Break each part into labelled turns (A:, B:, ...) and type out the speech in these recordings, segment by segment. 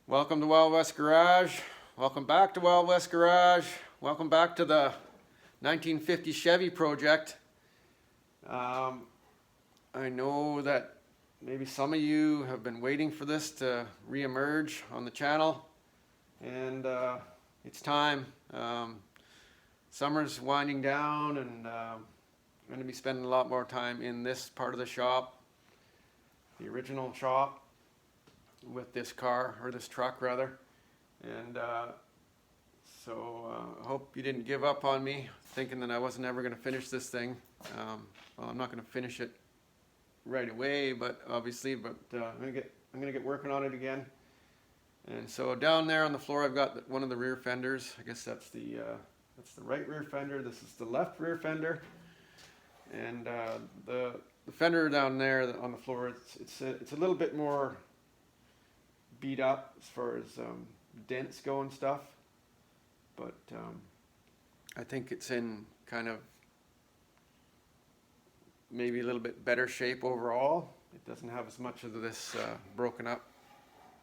A: Welcome to Wild West Garage. Welcome back to Wild West Garage. Welcome back to the 1950 Chevy project. I know that maybe some of you have been waiting for this to re-emerge on the channel, and it's time. Summer's winding down, and I'm going to be spending a lot more time in this part of the shop, the original shop, with this car, or this truck rather. And so I hope you didn't give up on me thinking that I wasn't ever going to finish this thing. Well, I'm not going to finish it right away, but obviously, I'm going to get working on it again. And so down there on the floor I've got one of the rear fenders. I guess that's the right rear fender. This is the left rear fender. And the fender down there on the floor, it's a little bit more beat up as far as dents go and stuff, but I think it's in kind of maybe a little bit better shape overall. It doesn't have as much of this broken up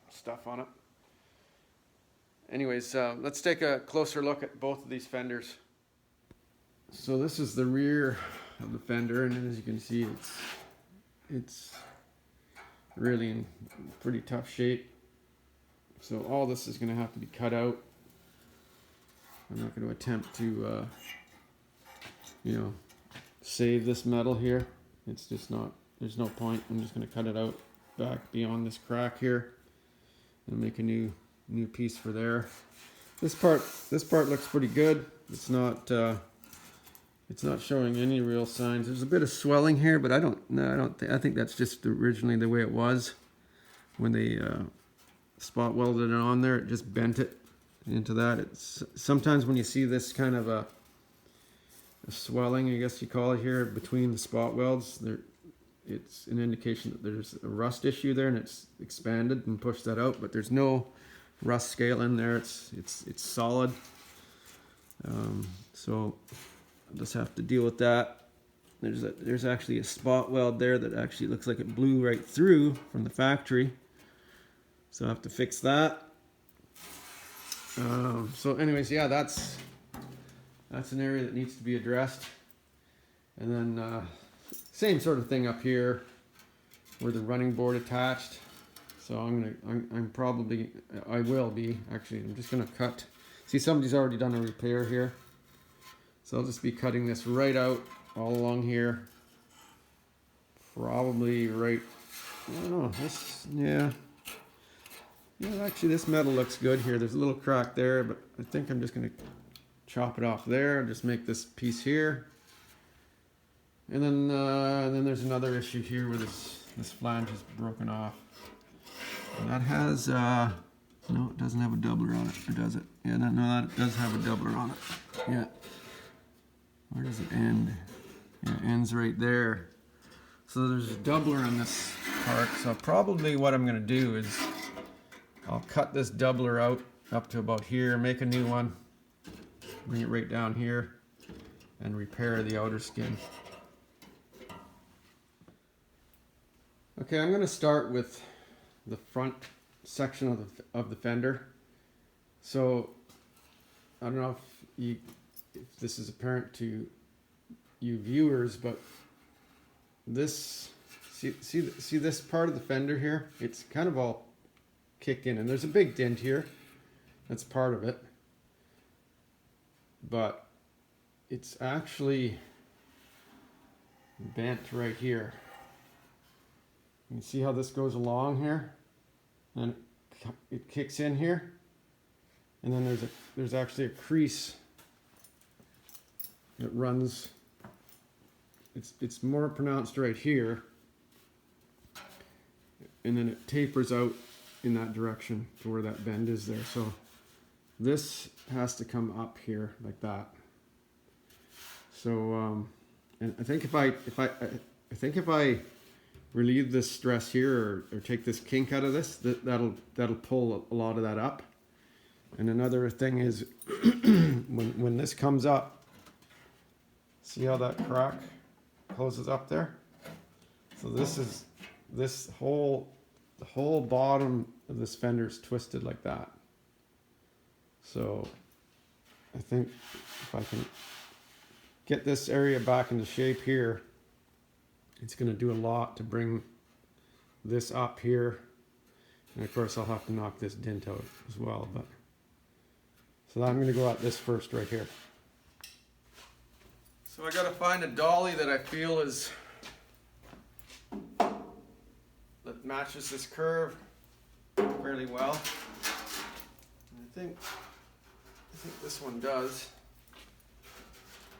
A: stuff on it. Anyways, let's take a closer look at both of these fenders. So this is the rear of the fender, and as you can see, it's really in pretty tough shape. So all this is going to have to be cut out. I'm not going to attempt to, save this metal here. It's just not, there's no point. I'm just going to cut it out back beyond this crack here and make a new piece for there. This part looks pretty good. It's not showing any real signs. There's a bit of swelling here, but I think that's just originally the way it was when they spot welded it on there. It just bent it into that. It's sometimes when you see this kind of a swelling, I guess you call it, here between the spot welds, it's an indication that there's a rust issue there, and it's expanded and pushed that out. But there's no rust scale in there. It's solid. So I'll just have to deal with that. There's actually a spot weld there that actually looks like it blew right through from the factory. So I have to fix that. So anyways, yeah, that's an area that needs to be addressed. And then same sort of thing up here where the running board attached. So I will be, actually, I'm just gonna cut. See, somebody's already done a repair here. So I'll just be cutting this right out all along here. Probably right, I don't know, yeah, actually this metal looks good here. There's a little crack there, but I think I'm just going to chop it off there and just make this piece here. And then there's another issue here where this flange is broken off. And that has, no, it doesn't have a doubler on it, or does it? Yeah, no, that does have a doubler on it. Yeah. Where does it end? Yeah, it ends right there. So there's a doubler on this part. So probably what I'm going to do is I'll cut this doubler out up to about here, make a new one, bring it right down here, and repair the outer skin. Okay, I'm going to start with the front section of the fender. So I don't know if this is apparent to you viewers, but this see this part of the fender here, it's kind of all kicked in, and there's a big dent here. That's part of it, but it's actually bent right here. You can see how this goes along here, and it kicks in here, and then there's actually a crease that runs. It's more pronounced right here, and then it tapers out in that direction to where that bend is there. So this has to come up here like that. So and I think if I relieve this stress here, or take this kink out of this, that'll pull a lot of that up. And another thing is when this comes up, see how that crack closes up there? So this whole the whole bottom of this fender is twisted like that. So I think if I can get this area back into shape here, it's going to do a lot to bring this up here. And of course I'll have to knock this dent out as well. But so I'm going to go at this first right here. So I got to find a dolly that I feel is that matches this curve fairly well. And I think this one does.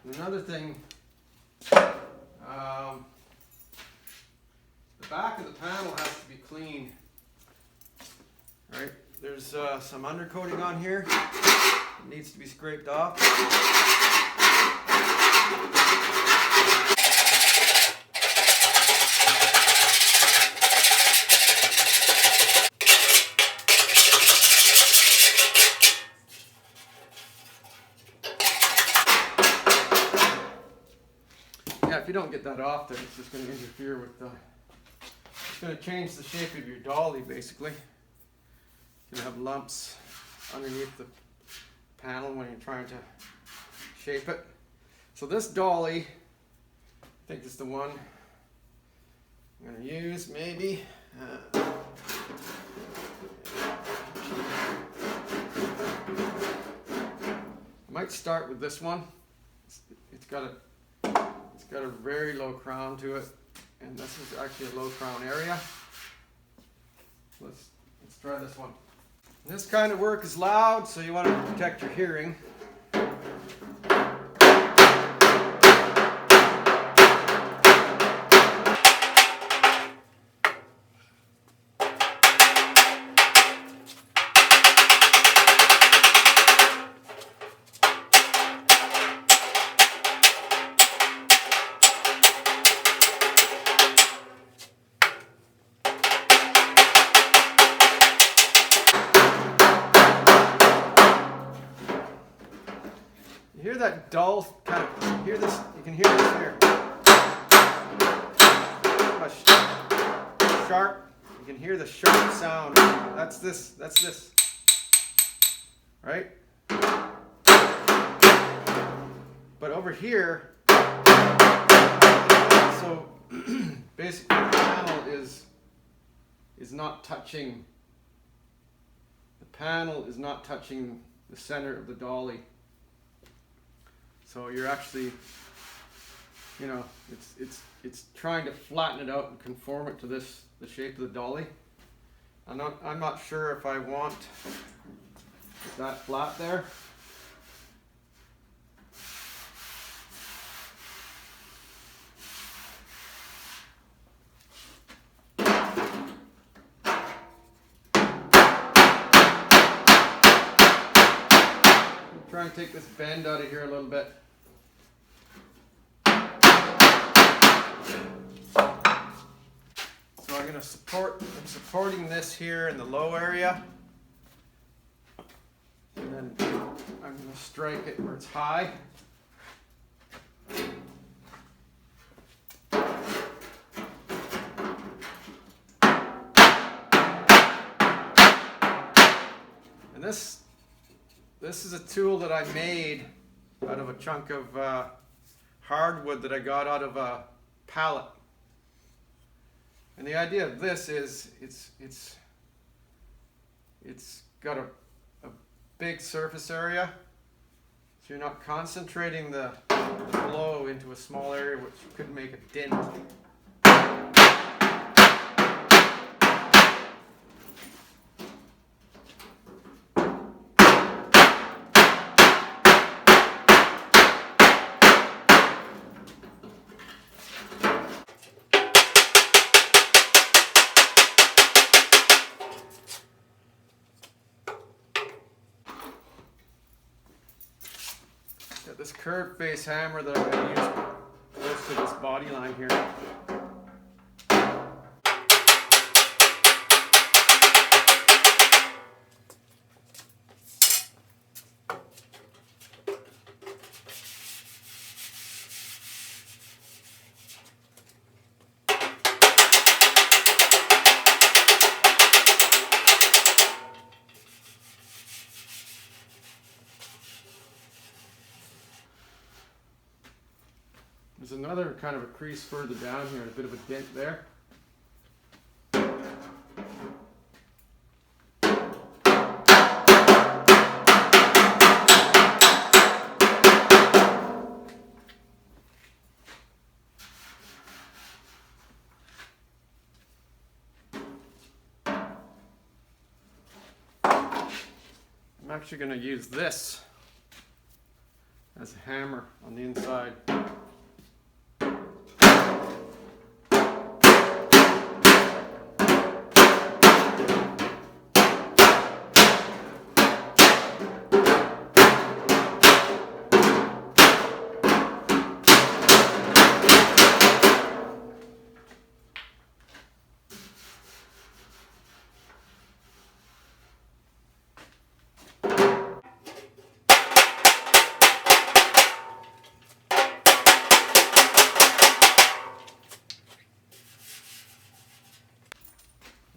A: And another thing, the back of the panel has to be clean. Right? There's some undercoating on here. It needs to be scraped off. Yeah, if you don't get that off there, it's just going to interfere with the... It's going to change the shape of your dolly, basically. You're going to have lumps underneath the panel when you're trying to shape it. So this dolly, I think is the one I'm going to use, maybe. I might start with this one. It's got a very low crown to it, and this is actually a low crown area. Let's try this one. This kind of work is loud, so you want to protect your hearing. You hear that dull kind of, hear this, you can hear this here. Sharp, you can hear the sharp sound. That's this, right? But over here, so basically the panel is not touching, the center of the dolly. So you're actually, you know, it's trying to flatten it out and conform it to the shape of the dolly. I'm not sure if I want that flat there. Try and take this bend out of here a little bit. So I'm supporting this here in the low area. And then I'm going to strike it where it's high. And this is a tool that I made out of a chunk of hardwood that I got out of a pallet. And the idea of this is it's got a big surface area, so you're not concentrating the blow into a small area which could make a dent. Got this curved face hammer that I'm going to use close to this body line here. There's another kind of a crease further down here, a bit of a dent there. I'm actually going to use this as a hammer on the inside.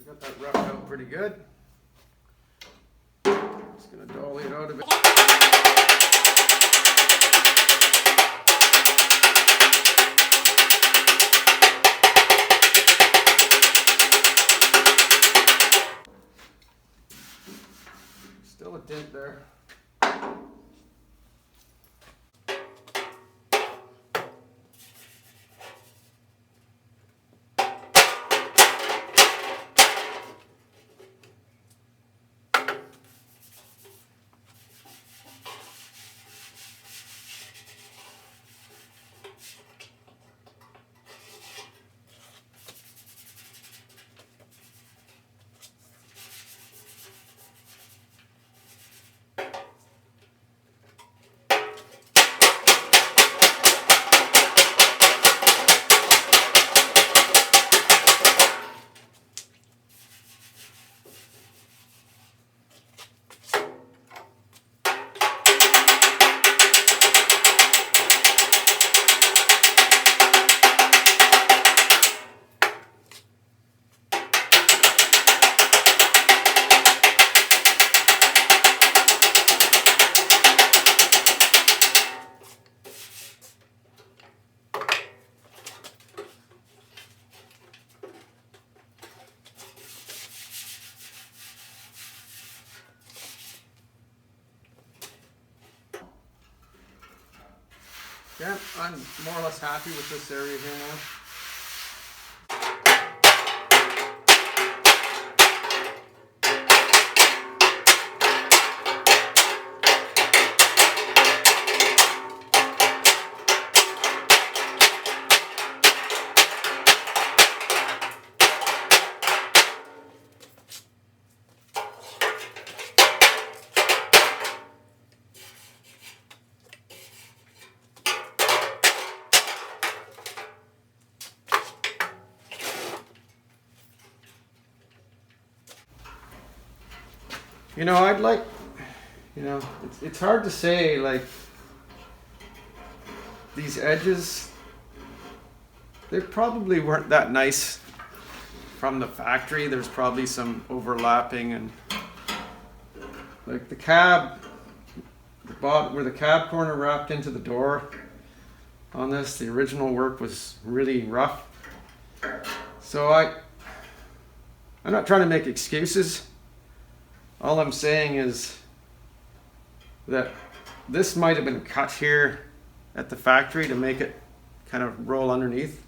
A: Got that roughed out pretty good. Just going to dolly it out a bit. Still a dent there. Yeah, I'm more or less happy with this area here now. You know, I'd like, you know, it's hard to say, like, these edges, they probably weren't that nice from the factory. There's probably some overlapping, and like the cab, the bottom where the cab corner wrapped into the door on this, the original work was really rough. So I'm not trying to make excuses. All I'm saying is that this might have been cut here at the factory to make it kind of roll underneath.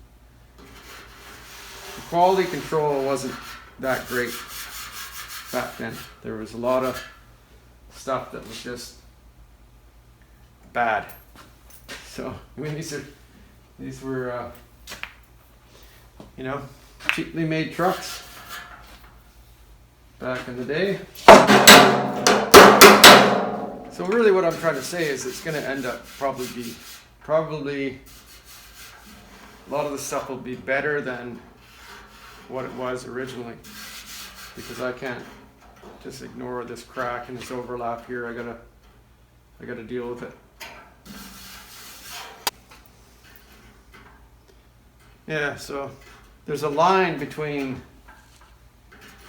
A: The quality control wasn't that great back then. There was a lot of stuff that was just bad. So, I mean, these were you know, cheaply made trucks back in the day. So really what I'm trying to say is it's going to end up probably a lot of the stuff will be better than what it was originally, because I can't just ignore this crack and this overlap here. I gotta deal with it. Yeah, so there's a line between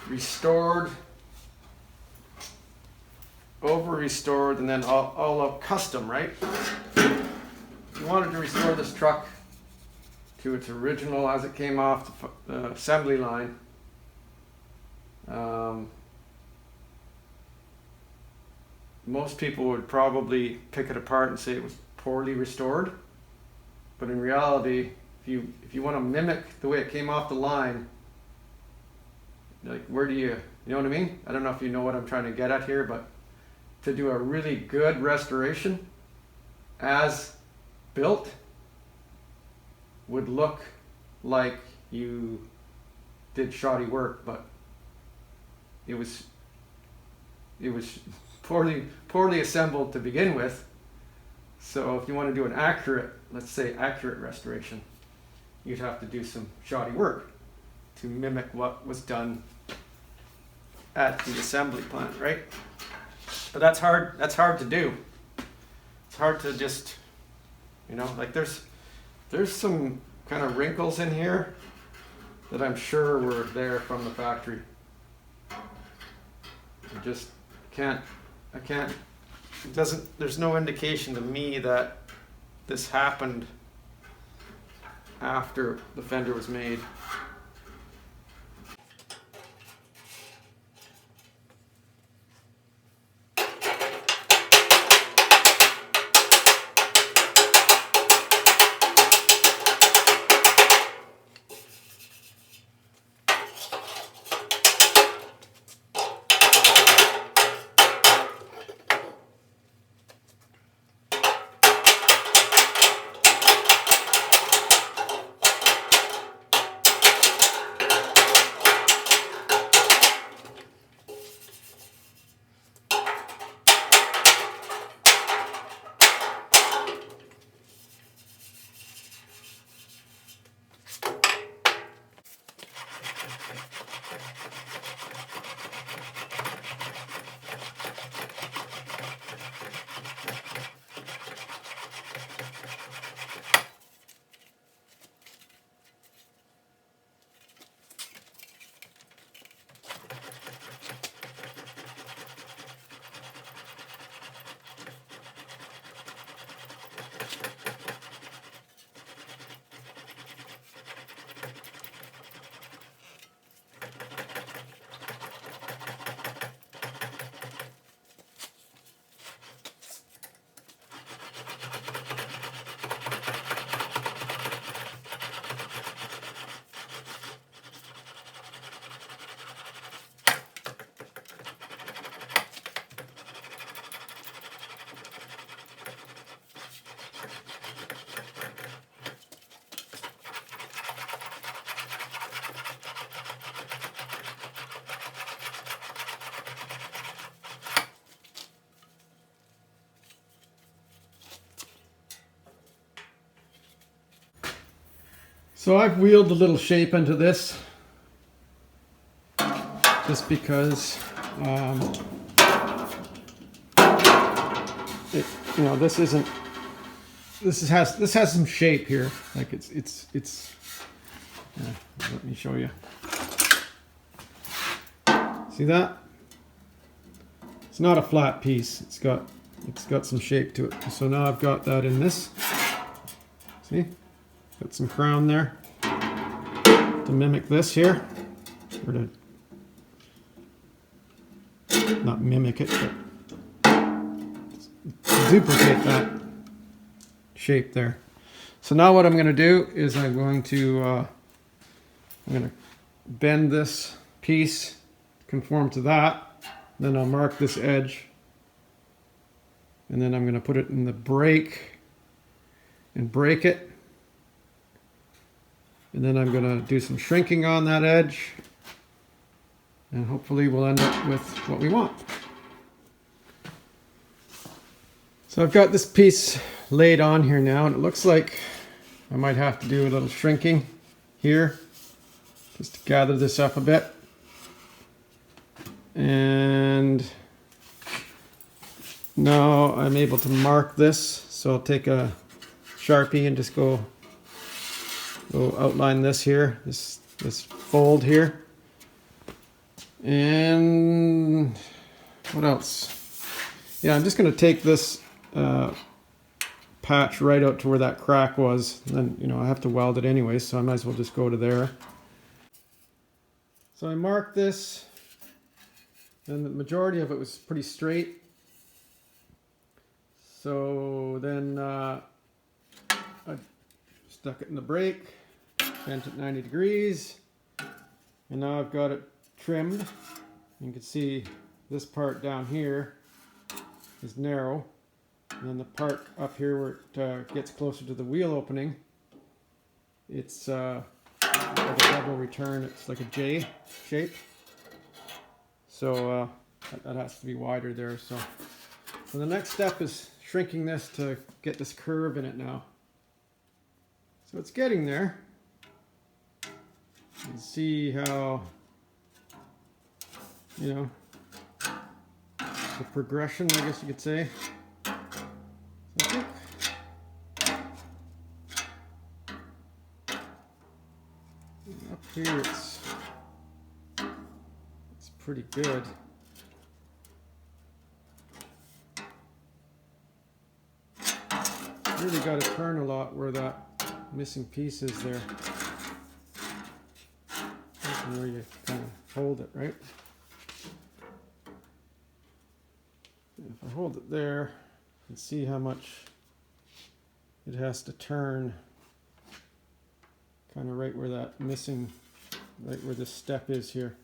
A: restored, over restored, and then all up custom, right? If you wanted to restore this truck to its original as it came off the assembly line. Most people would probably pick it apart and say it was poorly restored, but in reality, if you want to mimic the way it came off the line, like where do you know what I mean? I don't know if you know what I'm trying to get at here, but to do a really good restoration as built would look like you did shoddy work, but it was poorly assembled to begin with. So if you want to do an accurate, let's say accurate restoration, you'd have to do some shoddy work to mimic what was done at the assembly plant, right? But that's hard to do. It's hard to just, like there's some kind of wrinkles in here that I'm sure were there from the factory. There's no indication to me that this happened after the fender was made. So I've wheeled a little shape into this just because this has some shape here. Like it's let me show you. See that? It's not a flat piece. It's got some shape to it. So now I've got that in this. See? Got some crown there to mimic this here, or to not mimic it, but to duplicate that shape there. So now what I'm going to do is I'm going to bend this piece, conform to that, then I'll mark this edge, and then I'm going to put it in the brake and break it. And then I'm going to do some shrinking on that edge, and hopefully we'll end up with what we want. So I've got this piece laid on here now, and it looks like I might have to do a little shrinking here just to gather this up a bit. And now I'm able to mark this, so I'll take a Sharpie and just go outline this here, this fold here. And what else? Yeah, I'm just going to take this patch right out to where that crack was. And then, you know, I have to weld it anyway, so I might as well just go to there. So I marked this, and the majority of it was pretty straight. So then I stuck it in the brake, bent it 90 degrees, and now I've got it trimmed. You can see this part down here is narrow, and then the part up here where it gets closer to the wheel opening, it's like a double return. It's like a J shape, so that has to be wider there. So the next step is shrinking this to get this curve in it now. So it's getting there. You can see how, you know, the progression, I guess you could say. So I think up here it's pretty good. Really got to turn a lot where that missing piece is there. Where you kind of hold it, right? If I hold it there, you can see how much it has to turn, kind of right where that missing, right where this step is here.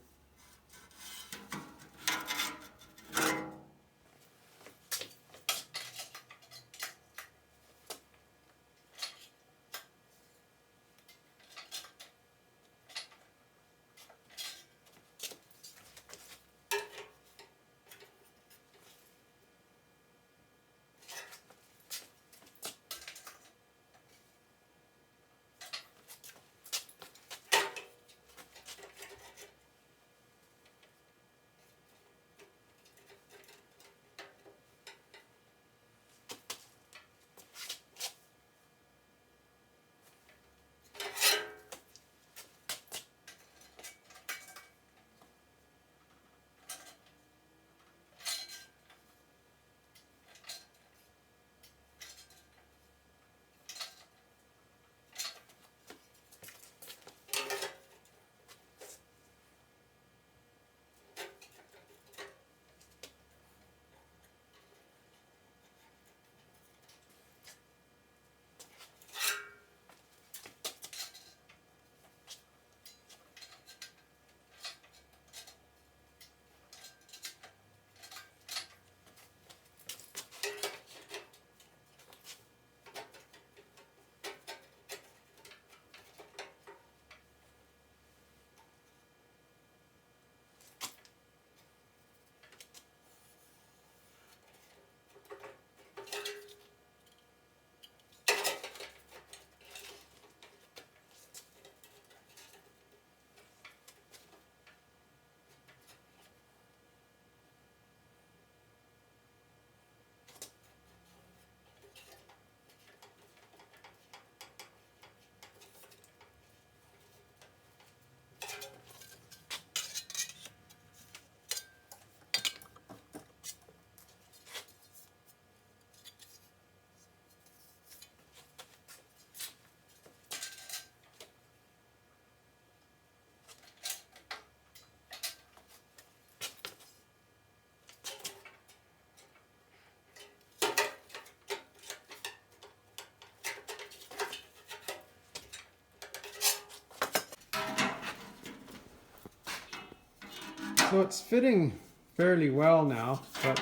A: So it's fitting fairly well now, but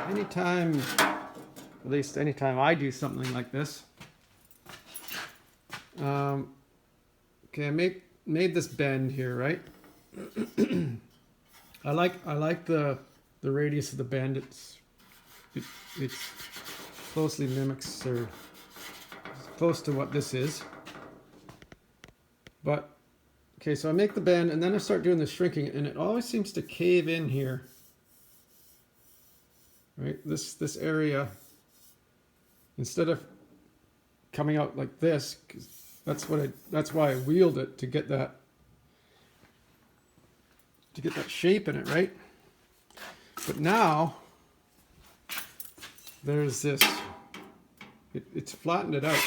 A: anytime, at least anytime I do something like this, okay, I made this bend here, right? I like the radius of the bend. It's closely mimics or close to what this is, but. Okay, so I make the bend and then I start doing the shrinking, and it always seems to cave in here. Right? This area, instead of coming out like this, 'cause that's why I wheeled it, to get that shape in it, right? But now there's this it's flattened it out.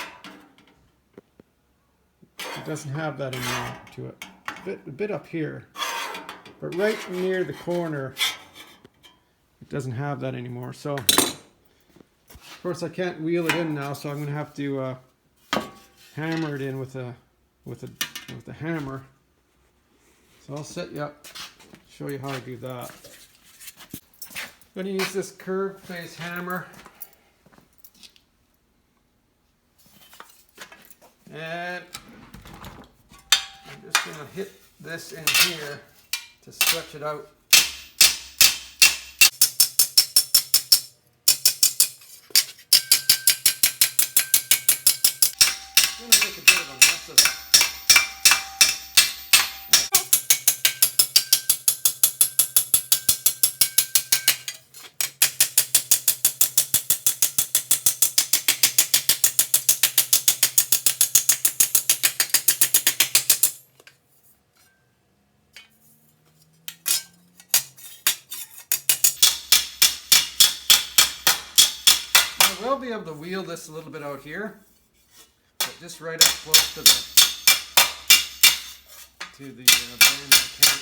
A: It doesn't have that anymore to it. A bit up here, but right near the corner, it doesn't have that anymore. So, of course, I can't wheel it in now, so I'm going to have to hammer it in with a hammer. So I'll set you up, show you how I do that. I'm going to use this curved face hammer, and I'm just going to hit this in here to stretch it out. I'm going to make a bit of a mess of it. I will be able to wheel this a little bit out here, but just right up close to the band I can't.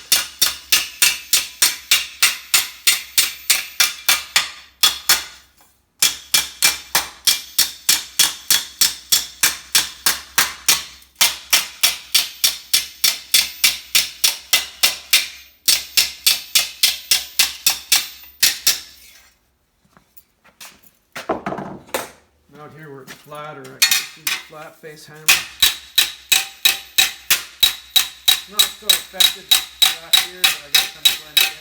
A: Out here where it's flatter, I can just use a flat face hammer. Not so effective back here, but I gotta kind of blend it in.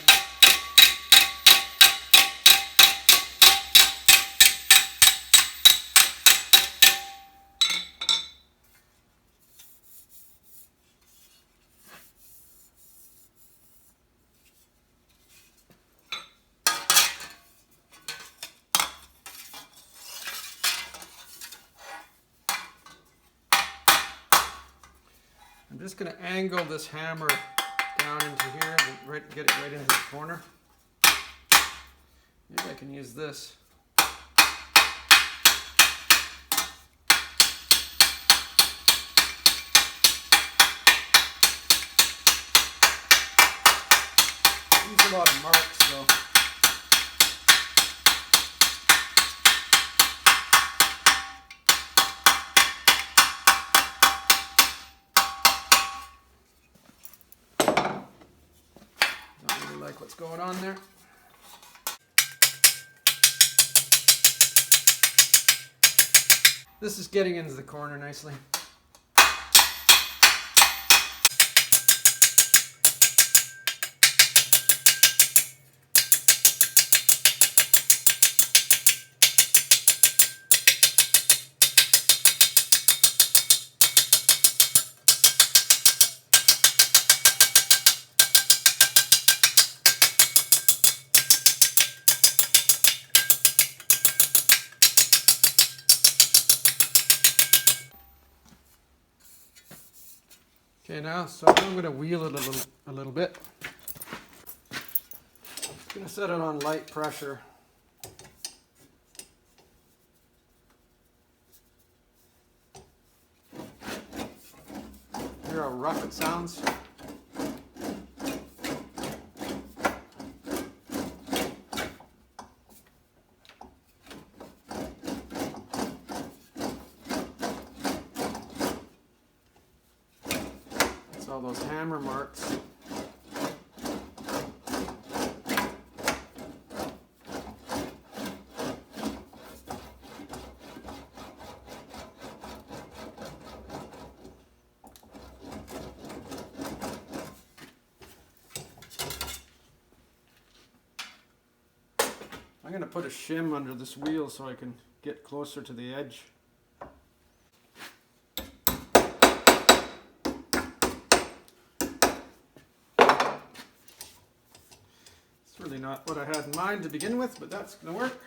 A: I'm just going to angle this hammer down into here and get it right into the corner. Maybe I can use this. Use a lot of marks though. What's going on there? This is getting into the corner nicely. Okay, now, so I'm going to wheel it a little bit. I'm going to set it on light pressure. Hear how rough it sounds? All those hammer marks. I'm going to put a shim under this wheel so I can get closer to the edge. Really not what I had in mind to begin with, but that's going to work.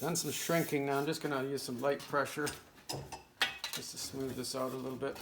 A: Done some shrinking now. I'm just going to use some light pressure just to smooth this out a little bit.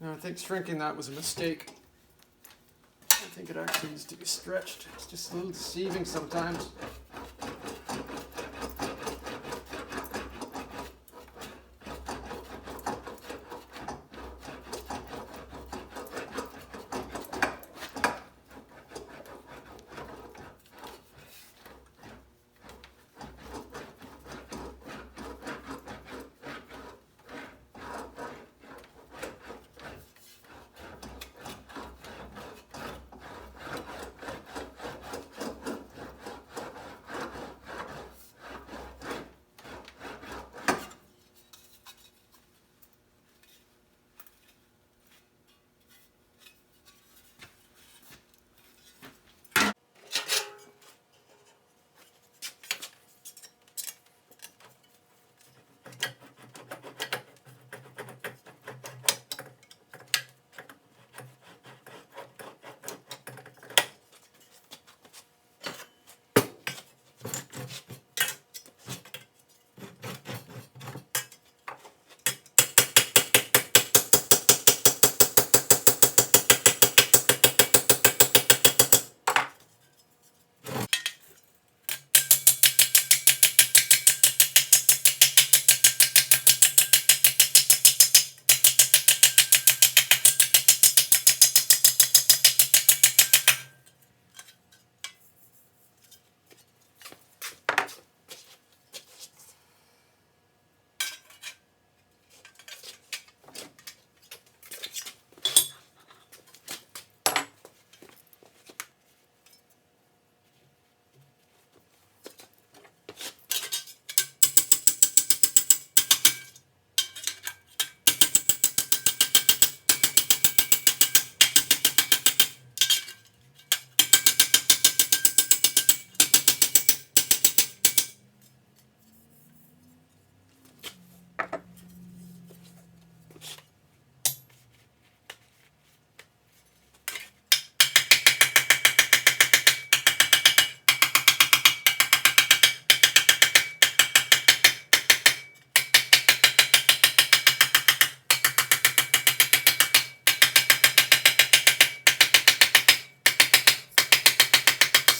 A: Now I think shrinking that was a mistake. I think it actually needs to be stretched. It's just a little deceiving sometimes.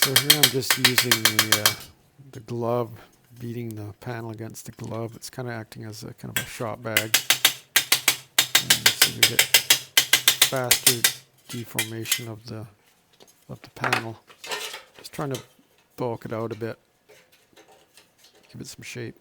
A: So here I'm just using the glove, beating the panel against the glove. It's kind of acting as a kind of a shot bag. And so you get faster deformation of the panel. Just trying to bulk it out a bit, give it some shape.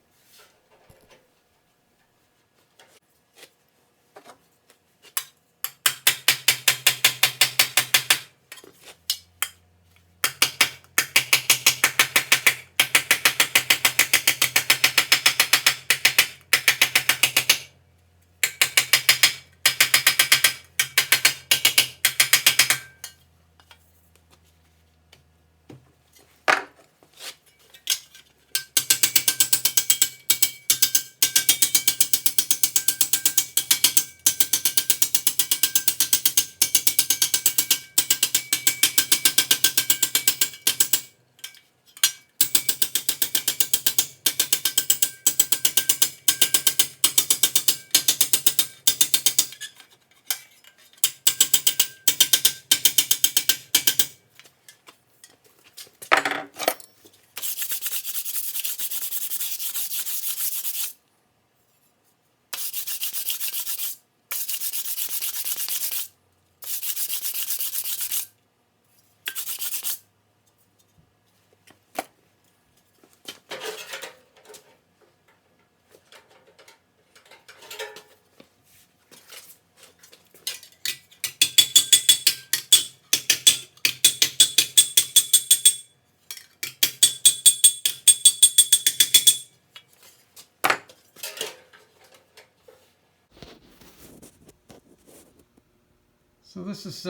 A: So this is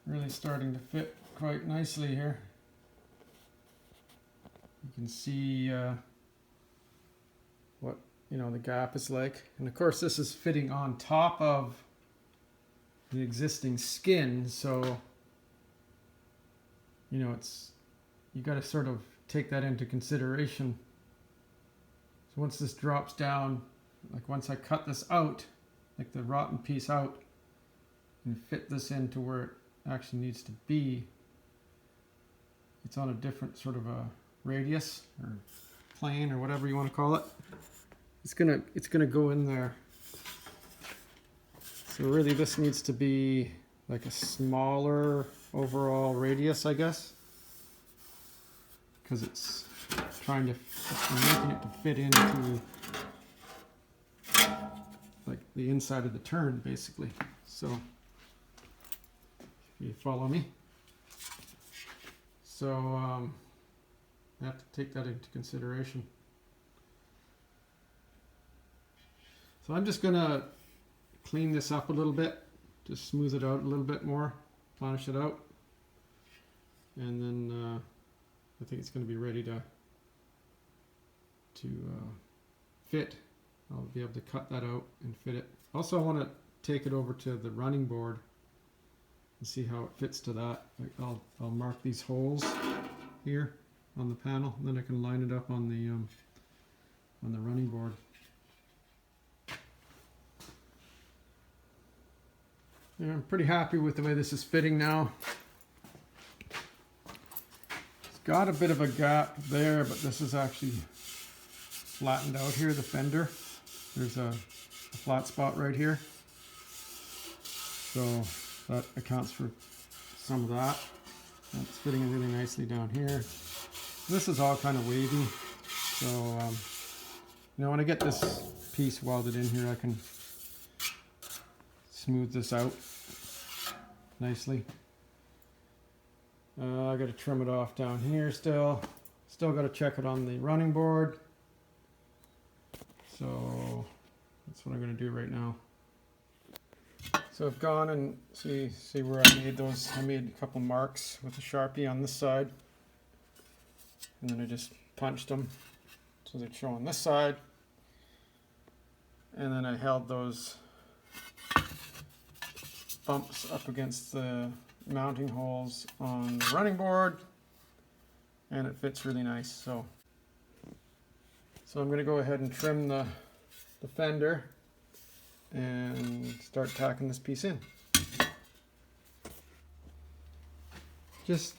A: really starting to fit quite nicely here. You can see what the gap is like, and of course this is fitting on top of the existing skin, so it's, you got to sort of take that into consideration. So once this drops down, like once I cut this out, like the rotten piece out, and fit this into where it actually needs to be, it's on a different sort of a radius or plane or whatever you want to call it. It's gonna go in there. So really this needs to be like a smaller overall radius, I guess, because it's making it to fit into like the inside of the turn, basically. So if you follow me. So I have to take that into consideration. So I'm just gonna clean this up a little bit, just smooth it out a little bit more, polish it out, and then I think it's going to be ready to fit. I'll be able to cut that out and fit it. Also, I want to take it over to the running board and see how it fits to that. I'll mark these holes here on the panel, and then I can line it up on the running board. Yeah, I'm pretty happy with the way this is fitting now. It's got a bit of a gap there, but this is actually flattened out here, the fender. There's a flat spot right here. So that accounts for some of that. That's fitting really nicely down here. This is all kind of wavy. So, when I get this piece welded in here, I can smooth this out nicely. I got to trim it off down here still. Still got to check it on the running board. So that's what I'm going to do right now. So I've gone and see where I made those. I made a couple marks with a Sharpie on this side, and then I just punched them so they'd show on this side, and then I held those bumps up against the mounting holes on the running board, and it fits really nice. So I'm going to go ahead and trim the fender and start tacking this piece in. Just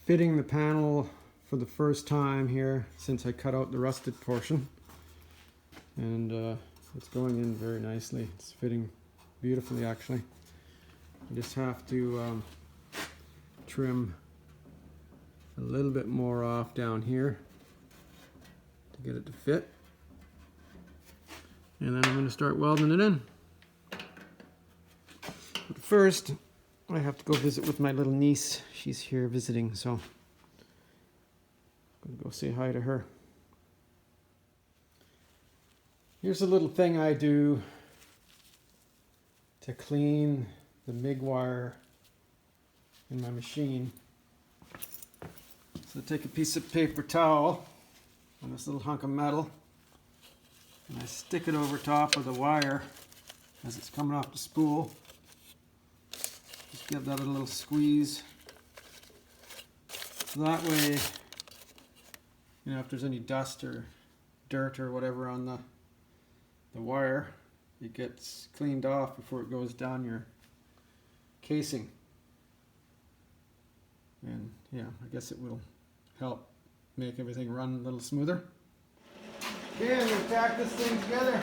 A: fitting the panel for the first time here since I cut out the rusted portion, and it's going in very nicely. It's fitting beautifully, actually. I just have to trim a little bit more off down here to get it to fit, and then I'm going to start welding it in. But first I have to go visit with my little niece. She's here visiting, so I'm going to go say hi to her. Here's a little thing I do to clean the MIG wire in my machine. So I take a piece of paper towel and this little hunk of metal, and I stick it over top of the wire as it's coming off the spool. Just give that a little squeeze. So that way, if there's any dust or dirt or whatever on the wire, it gets cleaned off before it goes down your casing. And yeah, I guess it will help make everything run a little smoother. Okay, I'm going to tack this thing together.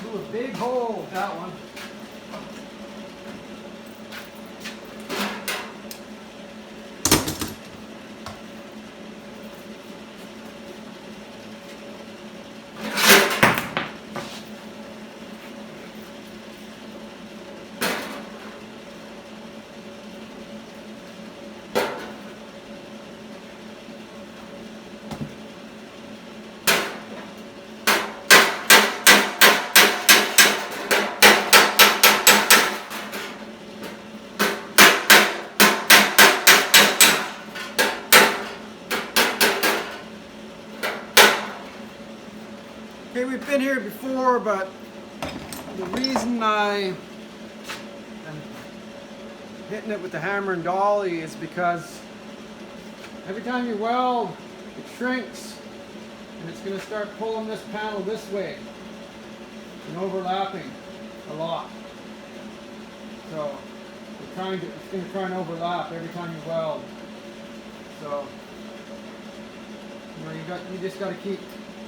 A: blew a big hole with that one. Okay, we've been here before, but the reason I am hitting it with the hammer and dolly is because every time you weld, it shrinks, and it's going to start pulling this panel this way and overlapping a lot. So it's going to try and overlap every time you weld. So you just got to keep.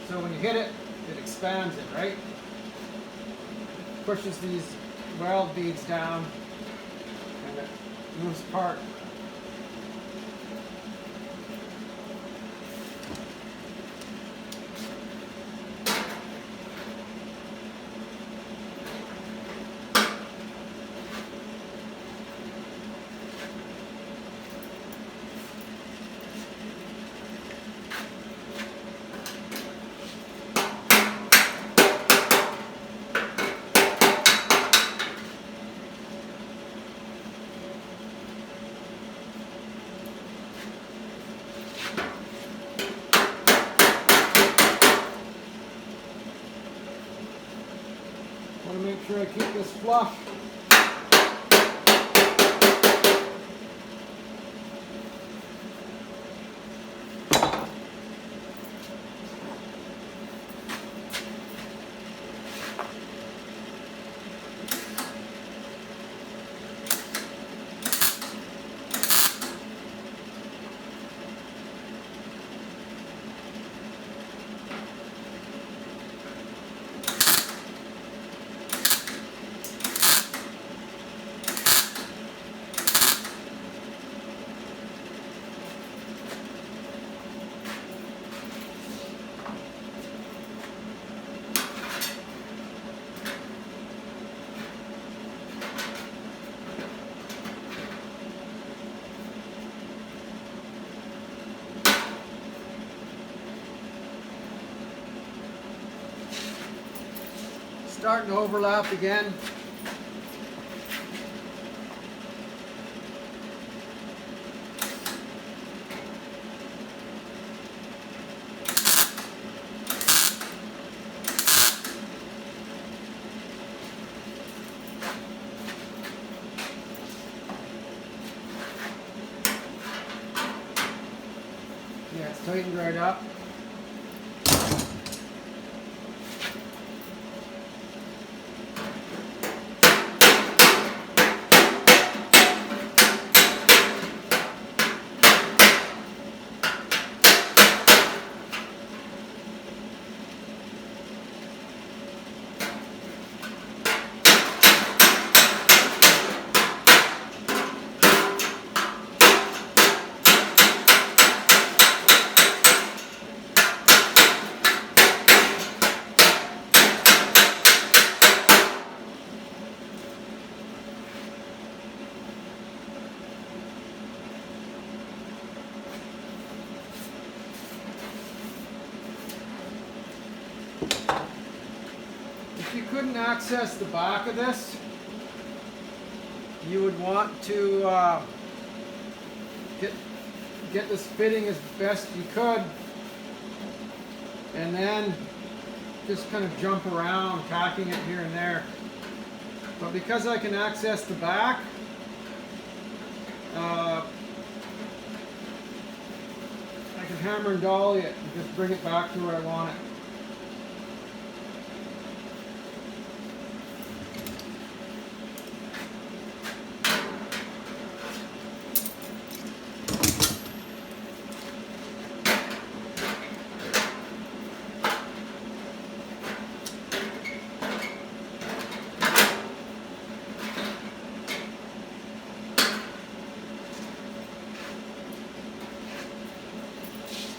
A: So when you hit it, it expands it, right? Pushes these weld beads down and it moves apart. I want to make sure I keep this flush. Starting to overlap again. Yeah, it's tightened right up. If you couldn't access the back of this, you would want to get this fitting as best you could, and then just kind of jump around, tacking it here and there. But because I can access the back, I can hammer and dolly it and just bring it back to where I want it.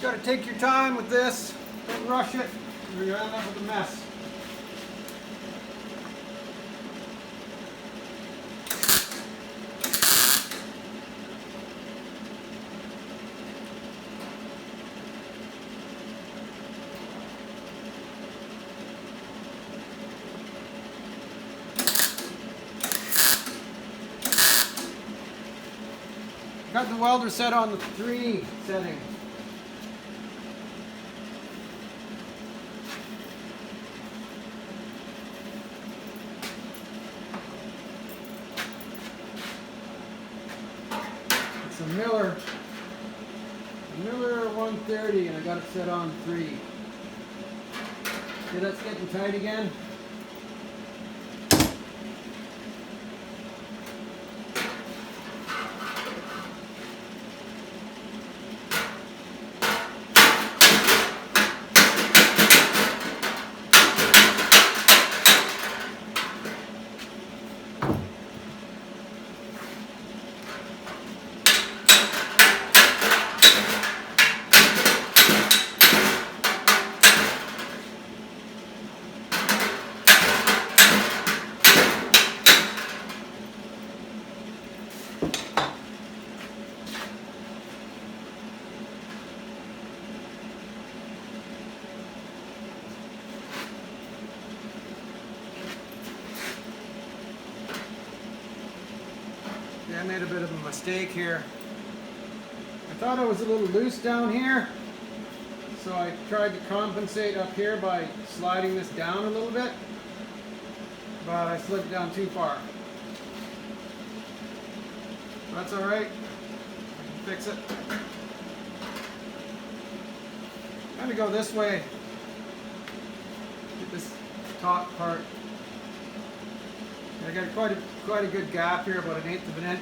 A: You gotta take your time with this. Don't rush it, or you'll end up with a mess. Got the welder set on the 3 setting. It's a Miller 130, and I got it set on 3. See, that's getting tight again. I made a bit of a mistake here. I thought I was a little loose down here, so I tried to compensate up here by sliding this down a little bit, but I slid it down too far. That's all right. I can fix it. I'm going to go this way. Get this top part. I got quite a good gap here, about 1/8 of an inch.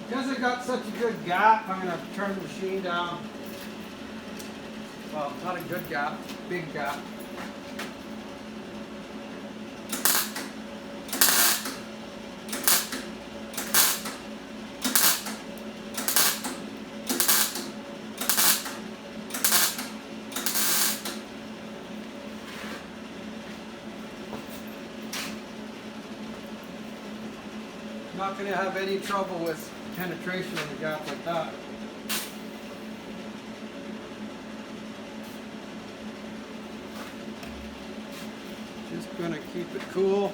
A: Because I got such a good gap, I'm going to turn the machine down. Well, not a good gap, big gap. Not going to have any trouble with penetration in a gap like that. Just going to keep it cool.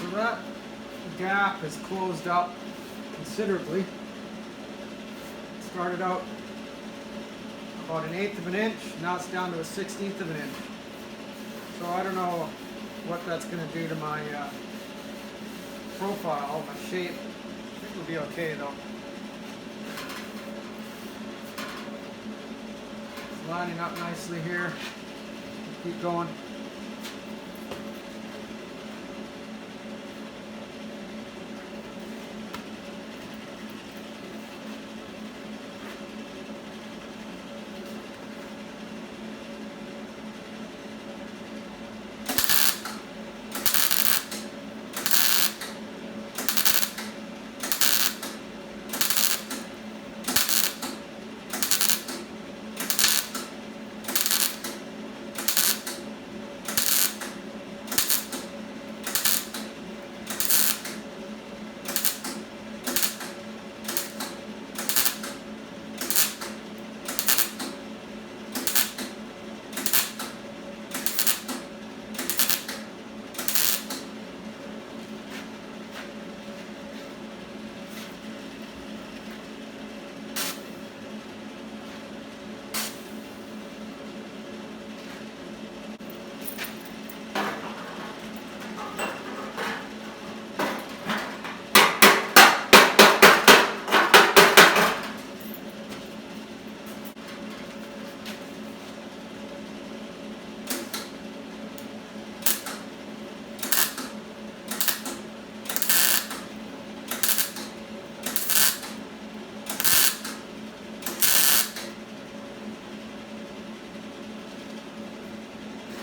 A: So that gap is closed up considerably. Started out about 1/8 of an inch, now it's down to 1/16 of an inch. So I don't know what that's going to do to my profile, my shape. I think it'll be okay though. It's lining up nicely here. Keep going.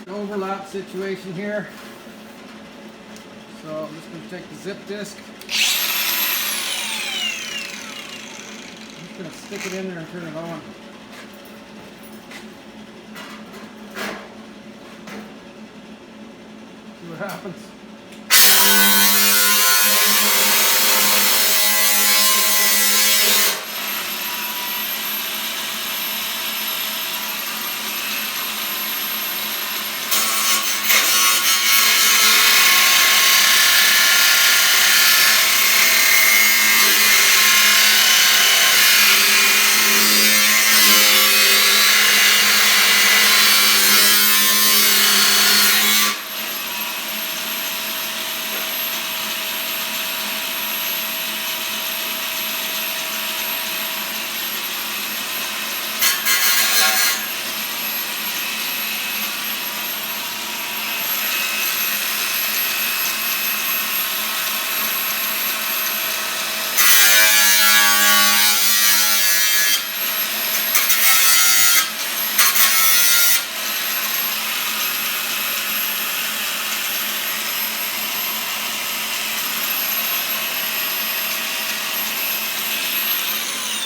A: Overlap situation here. So I'm just going to take the zip disc. I'm just going to stick it in there and turn it on. See what happens.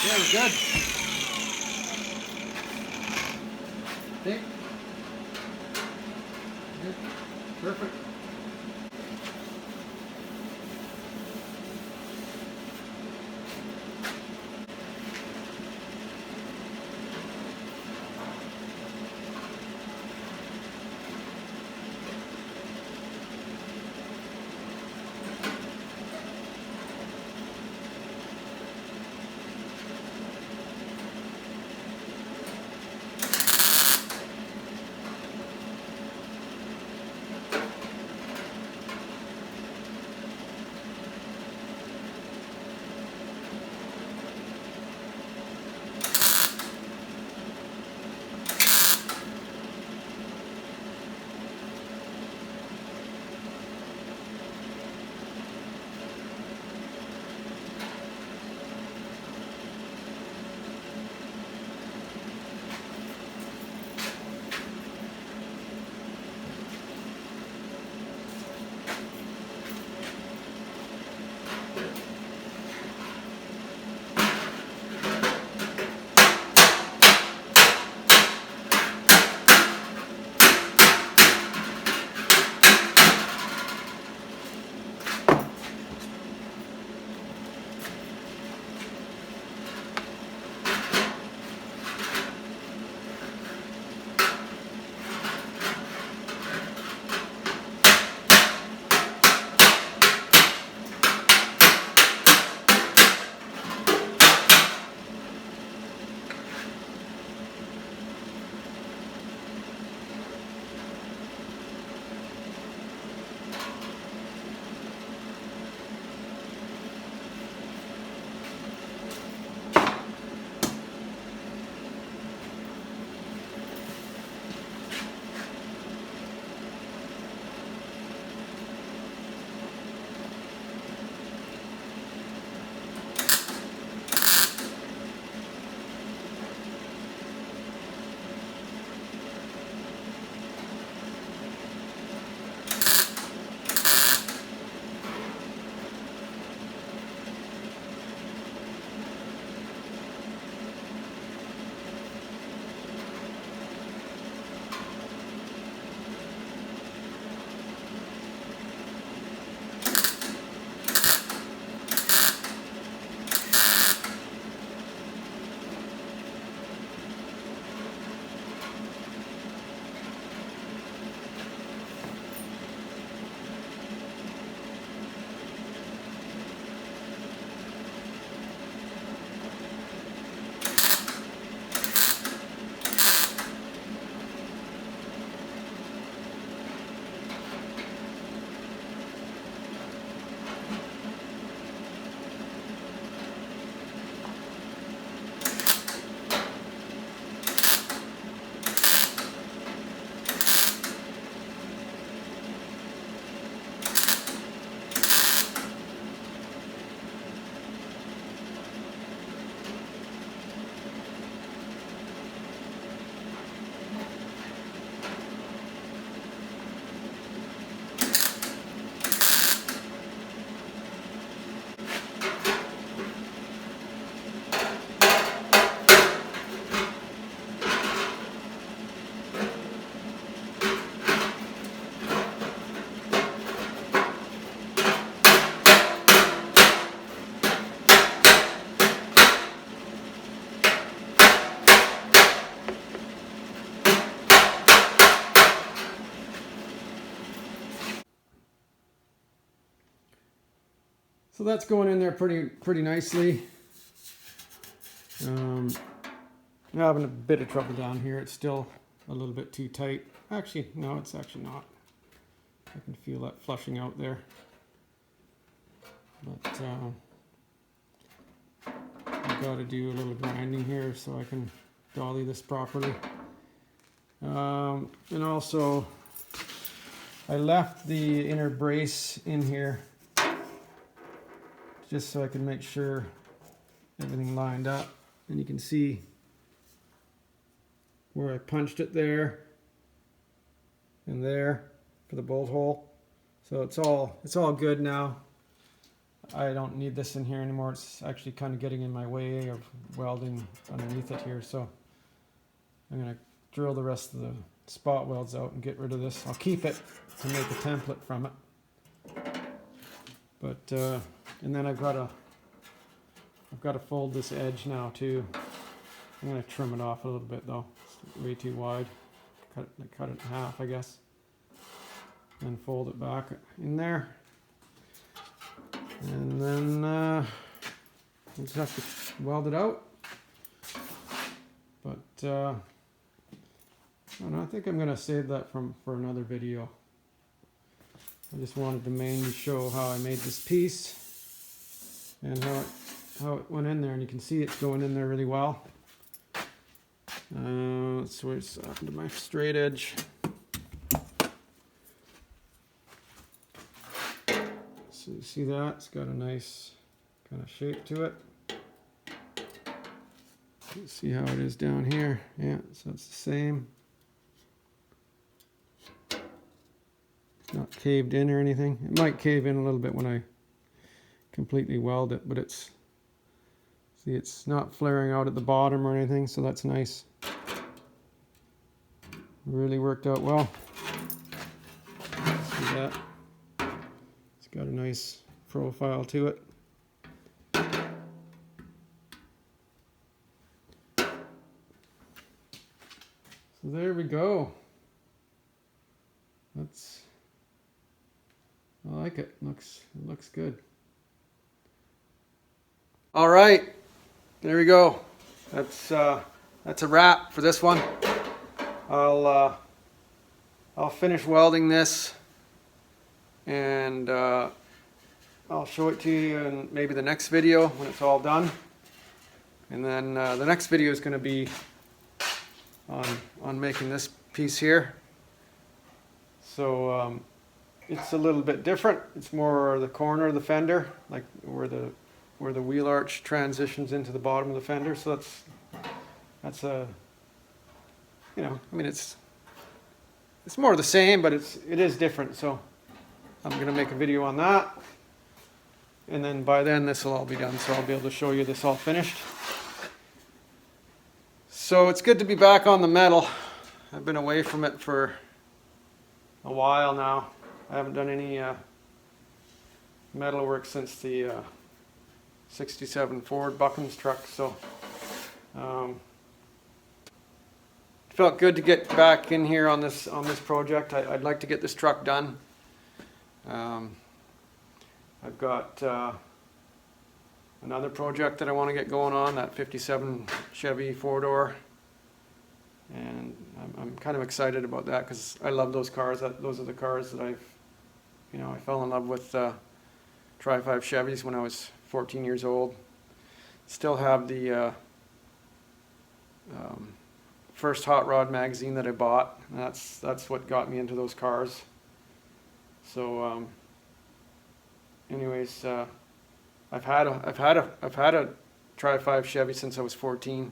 A: Yeah, we're good. Think? Good. Perfect. So that's going in there pretty nicely. I'm having a bit of trouble down here. It's still a little bit too tight. Actually, no, it's actually not. I can feel that flushing out there. But I've got to do a little grinding here so I can dolly this properly. And also, I left the inner brace in here just so I can make sure everything lined up. And you can see where I punched it there and there for the bolt hole. So it's all good now. I don't need this in here anymore. It's actually kind of getting in my way of welding underneath it here. So I'm gonna drill the rest of the spot welds out and get rid of this. I'll keep it to make a template from it. But and then I've got to fold this edge now too. I'm gonna trim it off a little bit though. It's way too wide. Cut it in half, I guess. And fold it back in there. And then we'll just have to weld it out. But I don't know, I think I'm going to save that for another video. I just wanted to mainly show how I made this piece and how it went in there. And you can see it's going in there really well. Let's switch off to my straight edge. So you see that? It's got a nice kind of shape to it. Let's see how it is down here. Yeah, so it's the same. It's not caved in or anything. It might cave in a little bit when I completely weld it, but it's not flaring out at the bottom or anything, so that's nice. Really worked out well. See that? It's got a nice profile to it. So there we go. I like it. It looks good. All right, there we go. That's a wrap for this one. I'll finish welding this, and I'll show it to you in maybe the next video when it's all done. And then the next video is going to be on making this piece here. So it's a little bit different. It's more the corner of the fender, like where the wheel arch transitions into the bottom of the fender. So that's a, you know, I mean it's more the same, but it is different. So I'm gonna make a video on that, and then by then this will all be done. So I'll be able to show you this all finished. So it's good to be back on the metal. I've been away from it for a while now. I haven't done any metal work since the 67 Ford Buckham's truck, so it felt good to get back in here on this project. I'd like to get this truck done. I've got another project that I want to get going on, that 57 Chevy 4-door, and I'm kind of excited about that because I love those cars. Those are the cars that I fell in love with Tri-5 Chevys when I was 14 years old. Still have the first hot rod magazine that I bought. That's what got me into those cars. So anyways, I've had a Tri-5 Chevy since I was 14.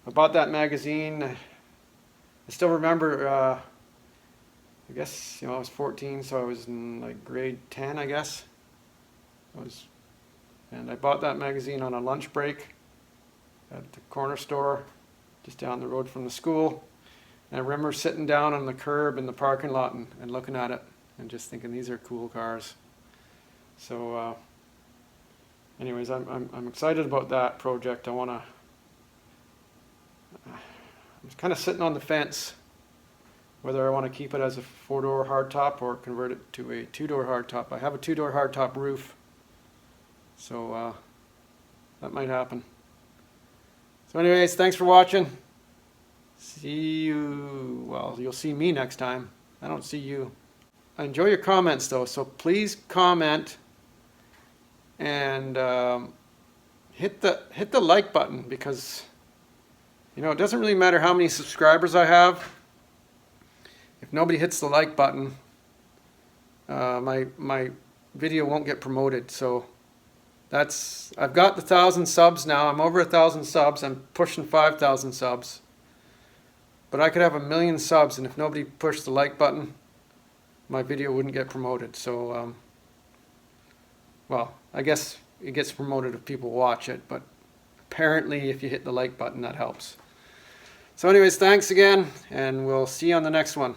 A: I bought that magazine. I still remember, I guess, I was 14, so I was in like grade 10, I guess. And I bought that magazine on a lunch break at the corner store just down the road from the school. And I remember sitting down on the curb in the parking lot and looking at it and just thinking, these are cool cars. So anyways, I'm excited about that project. I'm kind of sitting on the fence whether I want to keep it as a 4-door hardtop or convert it to a 2-door hardtop. I have a 2-door hardtop roof So that might happen. So anyways, thanks for watching. See you, well, you'll see me next time. I don't see you. I enjoy your comments though, so please comment and hit the like button, because you know, it doesn't really matter how many subscribers I have. If nobody hits the like button, my video won't get promoted. So I've got the 1,000 subs now. I'm over 1,000 subs. I'm pushing 5,000 subs. But I could have 1,000,000 subs, and if nobody pushed the like button, my video wouldn't get promoted. So, well, I guess it gets promoted if people watch it, but apparently if you hit the like button, that helps. So anyways, thanks again, and we'll see you on the next one.